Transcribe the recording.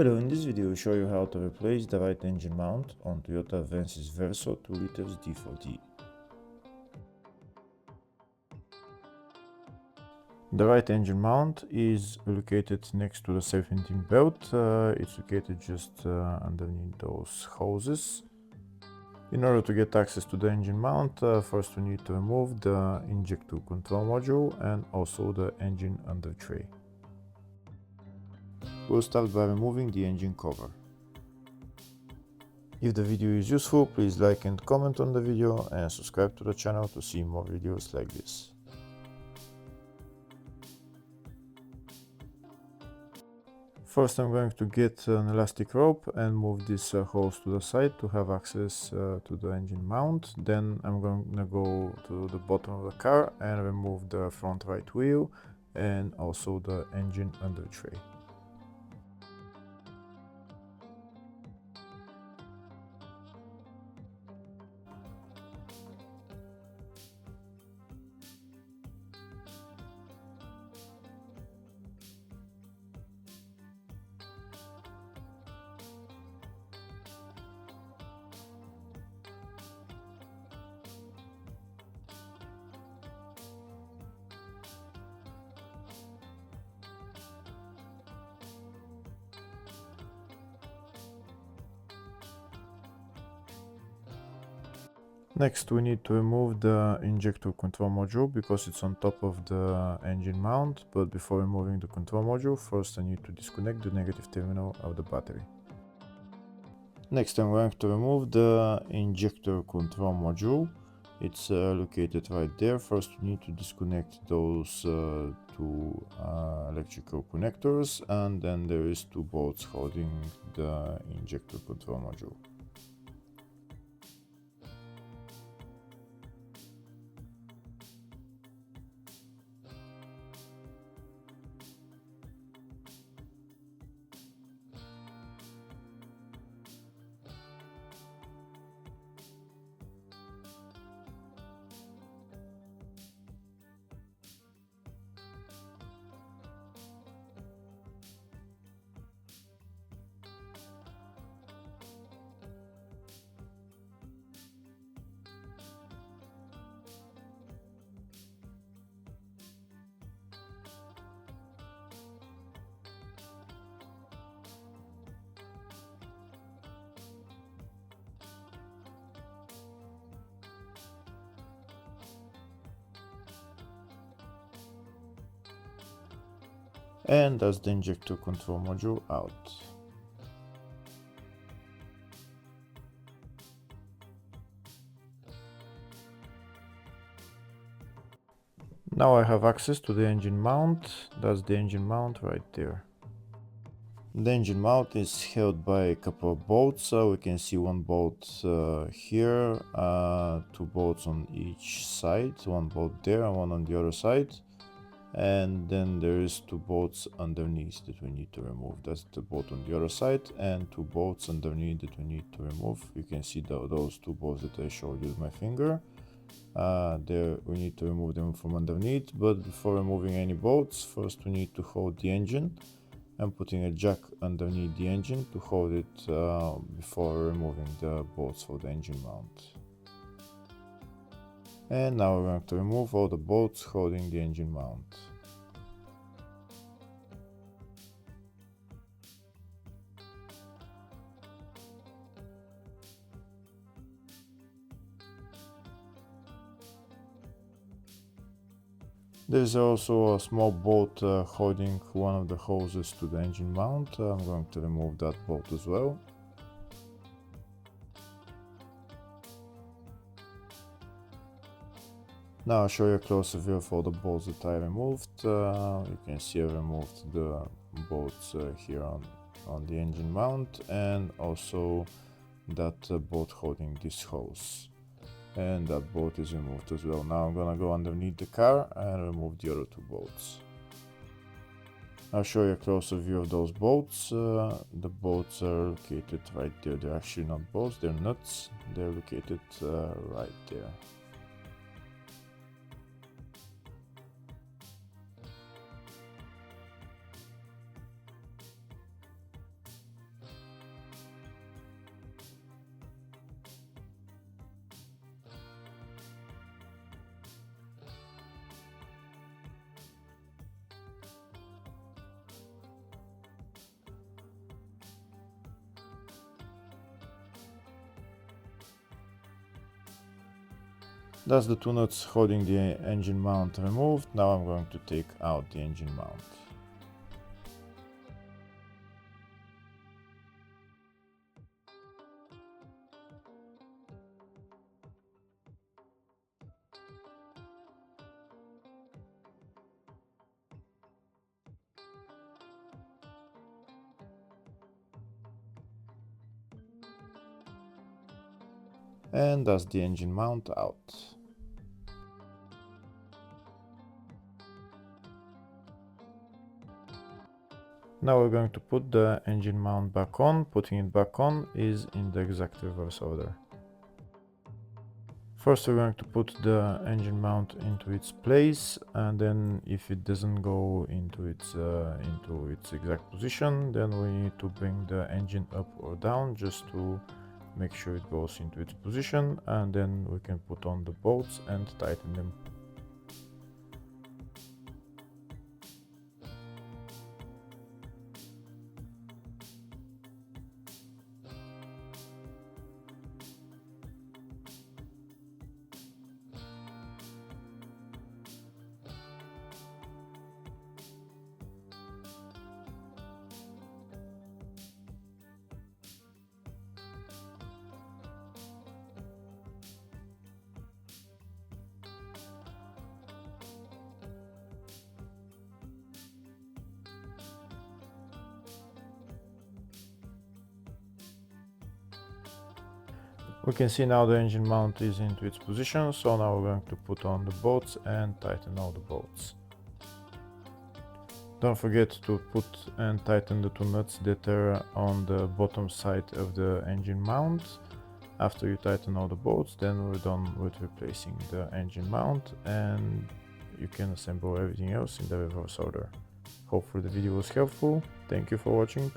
Hello, in this video I'll show you how to replace the right engine mount on Toyota Avensis Verso 2 liters D-4D. The right engine mount is located next to the serpentine belt. It's located just underneath those hoses. In order to get access to the engine mount, first we need to remove the injector control module and also the engine under tray. We'll start by removing the engine cover. If the video is useful, please like and comment on the video and subscribe to the channel to see more videos like this. First I'm going to get an elastic rope and move this hose to the side to have access to the engine mount. Then I'm going to go to the bottom of the car and remove the front right wheel and also the engine under tray. Next we need to remove the injector control module because it's on top of the engine mount, but before removing the control module, first I need to disconnect the negative terminal of the battery. Next I'm going to remove the injector control module. It's located right there. First we need to disconnect those two electrical connectors, and then there is two bolts holding the injector control module. And that's the injector control module out. Now I have access to the engine mount. That's the engine mount right there. The engine mount is held by a couple of bolts. We can see one bolt here, two bolts on each side, one bolt there and one on the other side. And then there is two bolts underneath that we need to remove. That's the bolt on the other side and two bolts underneath that we need to remove. You can see those two bolts that I showed you with my finger. There we need to remove them from underneath, but before removing any bolts, first we need to hold the engine and putting a jack underneath the engine to hold it before removing the bolts for the engine mount. And now we're going to remove all the bolts holding the engine mount. There's also a small bolt holding one of the hoses to the engine mount. I'm going to remove that bolt as well. Now I'll show you a closer view of all the bolts that I removed. You can see I removed the bolts here on the engine mount, and also that bolt holding this hose. And that bolt is removed as well. Now I'm gonna go underneath the car and remove the other two bolts. I'll show you a closer view of those bolts. The bolts are located right there. They're actually not bolts, they're nuts. They're located right there. That's the two nuts holding the engine mount removed. Now I'm going to take out the engine mount. And that's the engine mount out. Now we're going to put the engine mount back on. Putting it back on is in the exact reverse order. First we're going to put the engine mount into its place, and then if it doesn't go into its exact position, then we need to bring the engine up or down just to make sure it goes into its position, and then we can put on the bolts and tighten them. We can see now the engine mount is into its position, so now we're going to put on the bolts and tighten all the bolts. Don't forget to put and tighten the two nuts that are on the bottom side of the engine mount. After you tighten all the bolts, then we're done with replacing the engine mount, and you can assemble everything else in the reverse order. Hopefully the video was helpful. Thank you for watching.